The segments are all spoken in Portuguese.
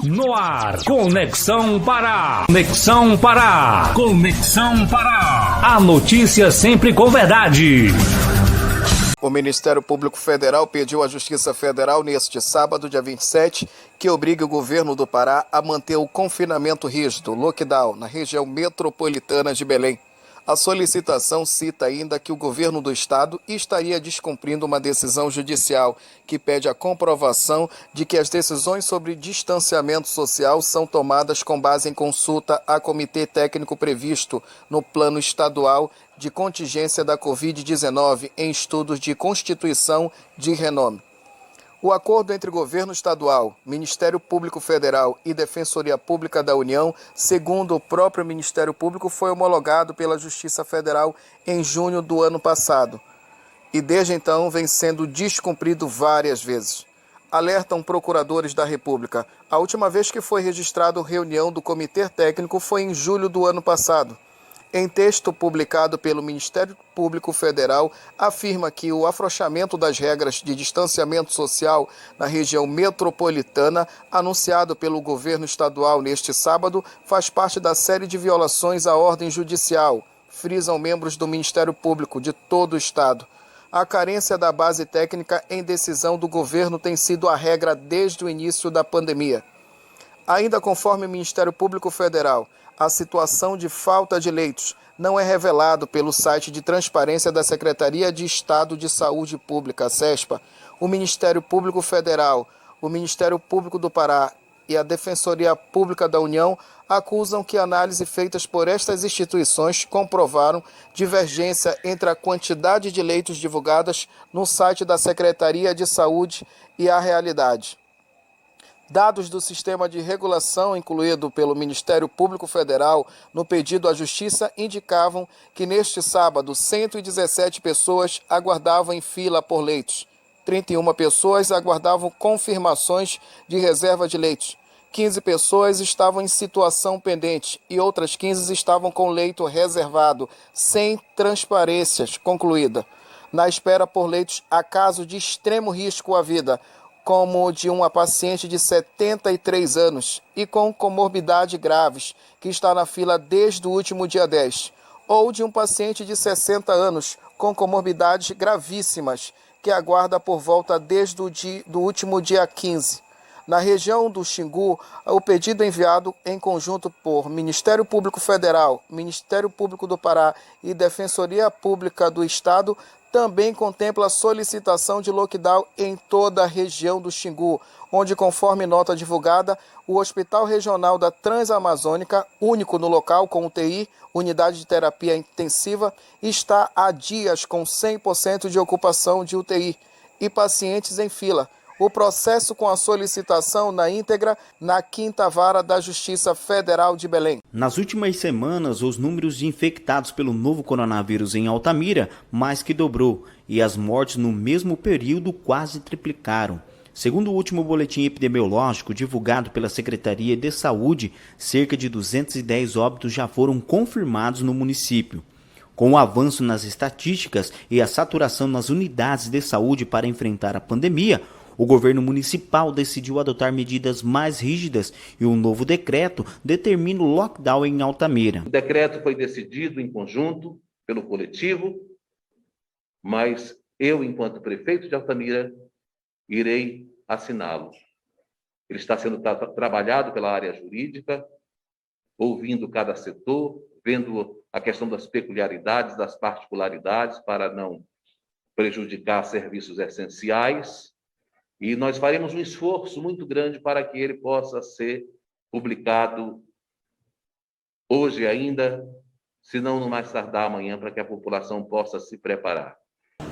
No ar, Conexão Pará. Conexão Pará. Conexão Pará. A notícia sempre com verdade. O Ministério Público Federal pediu à Justiça Federal neste sábado, dia 27, que obrigue o governo do Pará a manter o confinamento rígido, lockdown, na região metropolitana de Belém. A solicitação cita ainda que o governo do estado estaria descumprindo uma decisão judicial que pede a comprovação de que as decisões sobre distanciamento social são tomadas com base em consulta a comitê técnico previsto no Plano Estadual de Contingência da Covid-19 em estudos de constituição de renome. O acordo entre Governo Estadual, Ministério Público Federal e Defensoria Pública da União, segundo o próprio Ministério Público, foi homologado pela Justiça Federal em junho do ano passado e desde então vem sendo descumprido várias vezes. Alertam procuradores da República. A última vez que foi registrada a reunião do Comitê Técnico foi em julho do ano passado. Em texto publicado pelo Ministério Público Federal, afirma que o afrouxamento das regras de distanciamento social na região metropolitana, anunciado pelo governo estadual neste sábado, faz parte da série de violações à ordem judicial, frisam membros do Ministério Público de todo o estado. A carência da base técnica em decisão do governo tem sido a regra desde o início da pandemia. Ainda conforme o Ministério Público Federal, a situação de falta de leitos não é revelado pelo site de transparência da Secretaria de Estado de Saúde Pública, SESPA. O Ministério Público Federal, o Ministério Público do Pará e a Defensoria Pública da União acusam que análises feitas por estas instituições comprovaram divergência entre a quantidade de leitos divulgadas no site da Secretaria de Saúde e a realidade. Dados do sistema de regulação incluído pelo Ministério Público Federal no pedido à Justiça indicavam que neste sábado 117 pessoas aguardavam em fila por leitos. 31 pessoas aguardavam confirmações de reserva de leitos. 15 pessoas estavam em situação pendente e outras 15 estavam com leito reservado, sem transparências concluída, na espera por leitos a caso de extremo risco à vida, como o de uma paciente de 73 anos e com comorbidades graves, que está na fila desde o último dia 10, ou de um paciente de 60 anos com comorbidades gravíssimas, que aguarda por volta desde o último dia 15. Na região do Xingu, o pedido enviado em conjunto por Ministério Público Federal, Ministério Público do Pará e Defensoria Pública do Estado também contempla a solicitação de lockdown em toda a região do Xingu, onde, conforme nota divulgada, o Hospital Regional da Transamazônica, único no local com UTI, unidade de terapia intensiva, está há dias com 100% de ocupação de UTI e pacientes em fila. O processo com a solicitação na íntegra na 5ª Vara da Justiça Federal de Belém. Nas últimas semanas, os números de infectados pelo novo coronavírus em Altamira mais que dobrou e as mortes no mesmo período quase triplicaram. Segundo o último boletim epidemiológico divulgado pela Secretaria de Saúde, cerca de 210 óbitos já foram confirmados no município. Com o avanço nas estatísticas e a saturação nas unidades de saúde para enfrentar a pandemia, o governo municipal decidiu adotar medidas mais rígidas e um novo decreto determina o lockdown em Altamira. O decreto foi decidido em conjunto pelo coletivo, mas eu, enquanto prefeito de Altamira, irei assiná-lo. Ele está sendo trabalhado pela área jurídica, ouvindo cada setor, vendo a questão das peculiaridades, das particularidades, para não prejudicar serviços essenciais. E nós faremos um esforço muito grande para que ele possa ser publicado hoje ainda, se não no mais tardar amanhã, para que a população possa se preparar.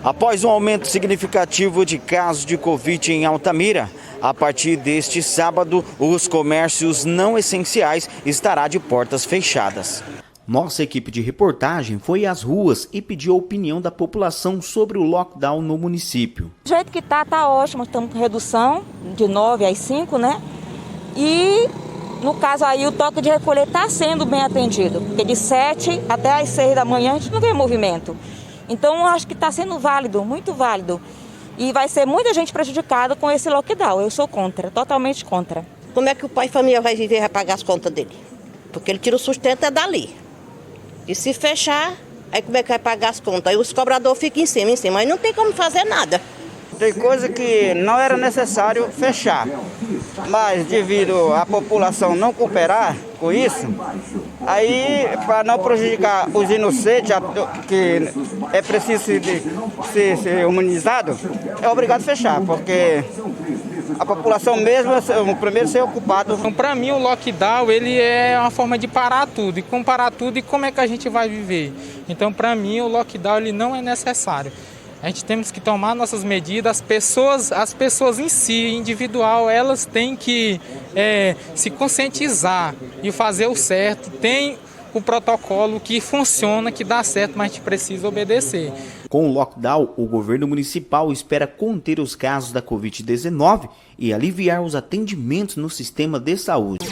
Após um aumento significativo de casos de Covid em Altamira, a partir deste sábado, os comércios não essenciais estarão de portas fechadas. Nossa equipe de reportagem foi às ruas e pediu a opinião da população sobre o lockdown no município. Do jeito que tá ótimo, estamos com redução de 9 às 5, né? E no caso aí o toque de recolher está sendo bem atendido, porque de 7 até às 6 da manhã a gente não vê movimento. Então eu acho que está sendo válido, muito válido. E vai ser muita gente prejudicada com esse lockdown. Eu sou contra, totalmente contra. Como é que o pai de família vai viver e vai pagar as contas dele? Porque ele tira o sustento é dali. E se fechar, aí como é que vai pagar as contas? Aí os cobradores ficam em cima, aí não tem como fazer nada. Tem coisa que não era necessário fechar, mas devido à população não cooperar com isso, aí para não prejudicar os inocentes, que é preciso ser humanizado, é obrigado a fechar, porque a população mesmo é o primeiro a ser ocupado. Então, para mim, o lockdown ele é uma forma de parar tudo, e comparar tudo e como é que a gente vai viver. Então, para mim, o lockdown ele não é necessário. A gente temos que tomar nossas medidas, as pessoas em si, individual, elas têm que se conscientizar e fazer o certo. Tem o protocolo que funciona, que dá certo, mas a gente precisa obedecer. Com o lockdown, o governo municipal espera conter os casos da Covid-19 e aliviar os atendimentos no sistema de saúde.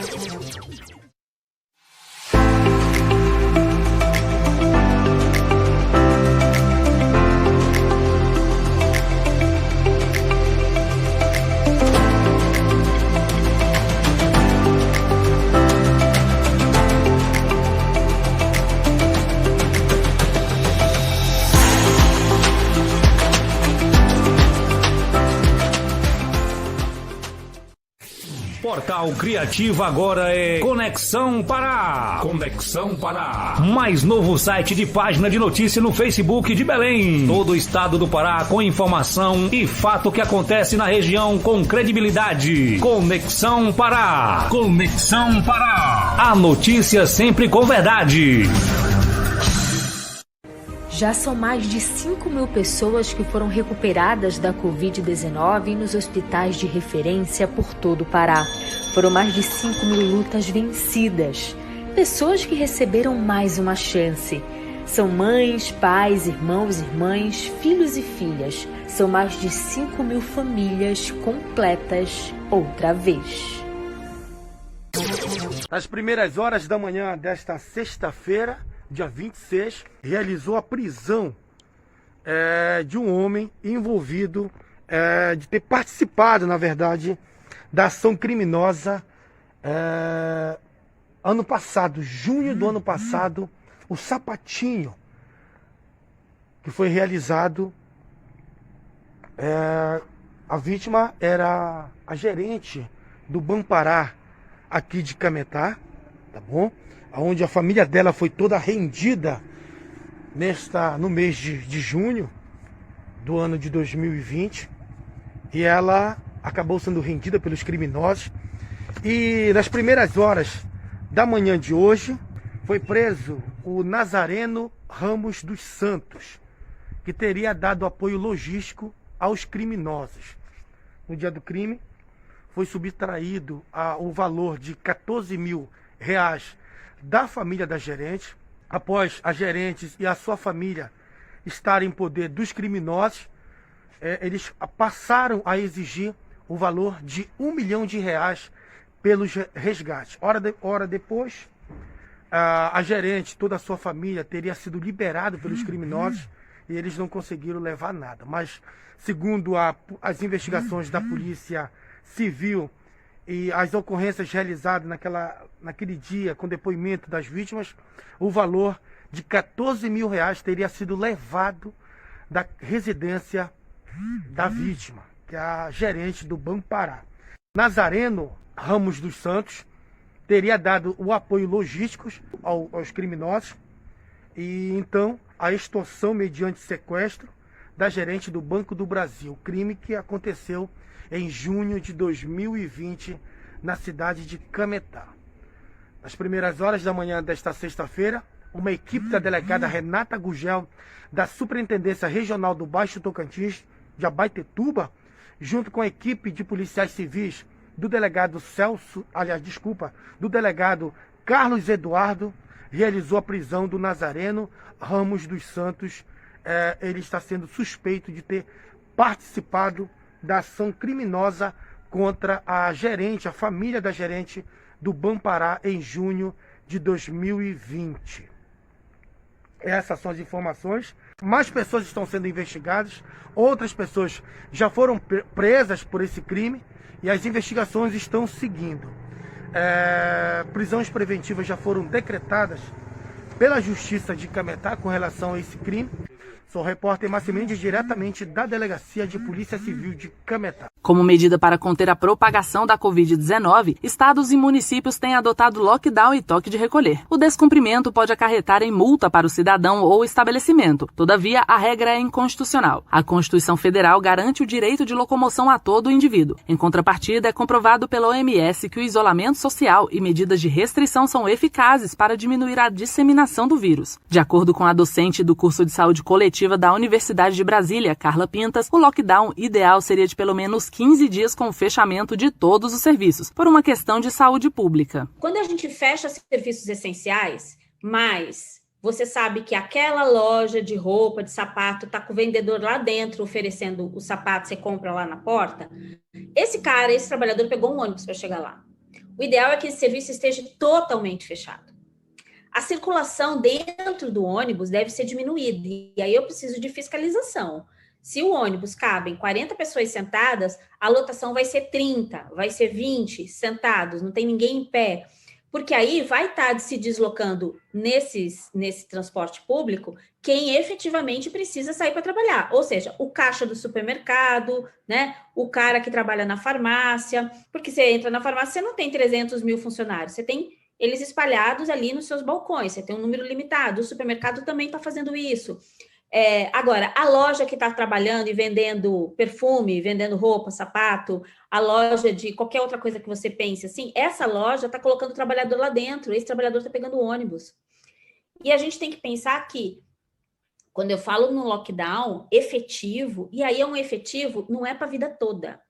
Portal Criativo agora é Conexão Pará. Conexão Pará. Mais novo site de página de notícia no Facebook de Belém. Todo o estado do Pará com informação e fato que acontece na região com credibilidade. Conexão Pará. Conexão Pará. A notícia sempre com verdade. Já são mais de 5.000 pessoas que foram recuperadas da Covid-19 nos hospitais de referência por todo o Pará. Foram mais de 5.000 lutas vencidas. Pessoas que receberam mais uma chance. São mães, pais, irmãos, irmãs, filhos e filhas. São mais de 5.000 famílias completas outra vez. Nas primeiras horas da manhã desta sexta-feira, dia 26, realizou a prisão de um homem envolvido, de ter participado, na verdade, da ação criminosa ano passado, junho do ano passado, o Sapatinho, que foi realizado. A vítima era a gerente do Bampará, aqui de Cametá, tá bom? Onde a família dela foi toda rendida no mês de junho do ano de 2020, e ela acabou sendo rendida pelos criminosos. E nas primeiras horas da manhã de hoje foi preso o Nazareno Ramos dos Santos, que teria dado apoio logístico aos criminosos. No dia do crime foi subtraído o valor de R$14 mil da família da gerente. Após a gerente e a sua família estarem em poder dos criminosos, eles passaram a exigir o valor de R$1 milhão pelos resgates. Hora depois, a gerente, toda a sua família, teria sido liberado pelos criminosos e eles não conseguiram levar nada. Mas, segundo as investigações da Polícia Civil e as ocorrências realizadas naquele dia com depoimento das vítimas, o valor de R$14 mil teria sido levado da residência da vítima, que é a gerente do Bampará. Nazareno Ramos dos Santos teria dado o apoio logístico aos criminosos e então a extorsão mediante sequestro da gerente do Banco do Brasil, crime que aconteceu em junho de 2020 na cidade de Cametá. Nas primeiras horas da manhã desta sexta-feira, uma equipe da delegada Renata Gugel, da Superintendência Regional do Baixo Tocantins, de Abaetetuba, junto com a equipe de policiais civis do delegado do delegado Carlos Eduardo, realizou a prisão do Nazareno Ramos dos Santos. Ele está sendo suspeito de ter participado da ação criminosa contra a gerente, a família da gerente do Bampará em junho de 2020. Essas são as informações. Mais pessoas estão sendo investigadas, outras pessoas já foram presas por esse crime e as investigações estão seguindo. Prisões preventivas já foram decretadas pela Justiça de Cametá com relação a esse crime. Sou o repórter Márcio Mendes, diretamente da Delegacia de Polícia Civil de Cametá. Como medida para conter a propagação da Covid-19, estados e municípios têm adotado lockdown e toque de recolher. O descumprimento pode acarretar em multa para o cidadão ou estabelecimento. Todavia, a regra é inconstitucional. A Constituição Federal garante o direito de locomoção a todo o indivíduo. Em contrapartida, é comprovado pela OMS que o isolamento social e medidas de restrição são eficazes para diminuir a disseminação do vírus. De acordo com a docente do curso de saúde coletiva da Universidade de Brasília, Carla Pintas, o lockdown ideal seria de pelo menos 15 dias com o fechamento de todos os serviços, por uma questão de saúde pública. Quando a gente fecha serviços essenciais, mas você sabe que aquela loja de roupa, de sapato, está com o vendedor lá dentro oferecendo o sapato, você compra lá na porta, esse trabalhador pegou um ônibus para chegar lá. O ideal é que esse serviço esteja totalmente fechado. A circulação dentro do ônibus deve ser diminuída, e aí eu preciso de fiscalização. Se o ônibus cabem 40 pessoas sentadas, a lotação vai ser 30, vai ser 20 sentados, não tem ninguém em pé. Porque aí vai estar se deslocando nesse transporte público quem efetivamente precisa sair para trabalhar. Ou seja, o caixa do supermercado, né? O cara que trabalha na farmácia. Porque você entra na farmácia, você não tem 300 mil funcionários, você tem eles espalhados ali nos seus balcões, você tem um número limitado, o supermercado também está fazendo isso. Agora, a loja que está trabalhando e vendendo perfume, vendendo roupa, sapato, a loja de qualquer outra coisa que você pense assim, essa loja está colocando o trabalhador lá dentro, esse trabalhador está pegando o ônibus. E a gente tem que pensar que, quando eu falo no lockdown efetivo, e aí é um efetivo, não é para a vida toda,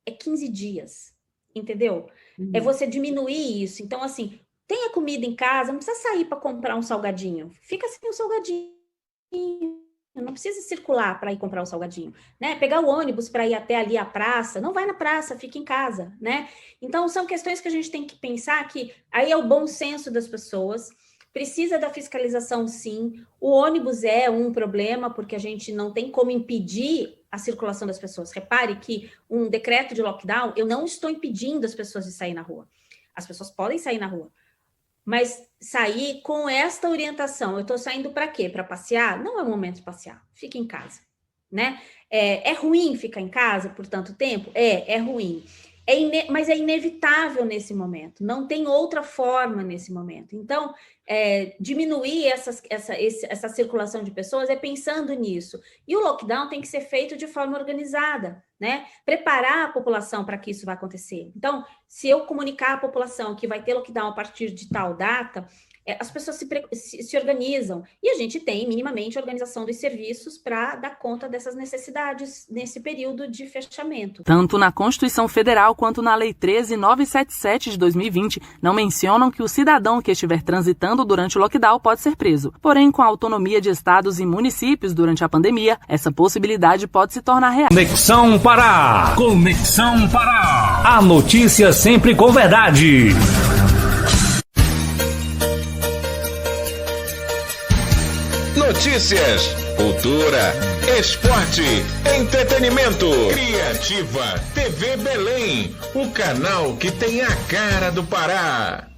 é 15 dias, entendeu? É você diminuir isso. Então, assim, tenha comida em casa, não precisa sair para comprar um salgadinho. Fica sem um salgadinho. Não precisa circular para ir comprar um salgadinho, né? Pegar o ônibus para ir até ali a praça, não vai na praça, fica em casa, né? Então, são questões que a gente tem que pensar que aí é o bom senso das pessoas. Precisa da fiscalização, sim. O ônibus é um problema, porque a gente não tem como impedir a circulação das pessoas. Repare que um decreto de lockdown, eu não estou impedindo as pessoas de sair na rua. As pessoas podem sair na rua. Mas sair com esta orientação, eu estou saindo para quê? Para passear? Não é o momento de passear, fica em casa, né? É ruim ficar em casa por tanto tempo? É ruim. Mas é inevitável nesse momento, não tem outra forma nesse momento. Então, diminuir essa circulação de pessoas é pensando nisso. E o lockdown tem que ser feito de forma organizada, né? Preparar a população para que isso vai acontecer. Então, se eu comunicar à população que vai ter lockdown a partir de tal data, as pessoas se organizam e a gente tem minimamente a organização dos serviços para dar conta dessas necessidades nesse período de fechamento. Tanto na Constituição Federal quanto na Lei 13.977 de 2020 não mencionam que o cidadão que estiver transitando durante o lockdown pode ser preso. Porém, com a autonomia de estados e municípios durante a pandemia, essa possibilidade pode se tornar real. Conexão Pará. Conexão Pará. A notícia sempre com verdade. Notícias, cultura, esporte, entretenimento. Criativa TV Belém, o canal que tem a cara do Pará.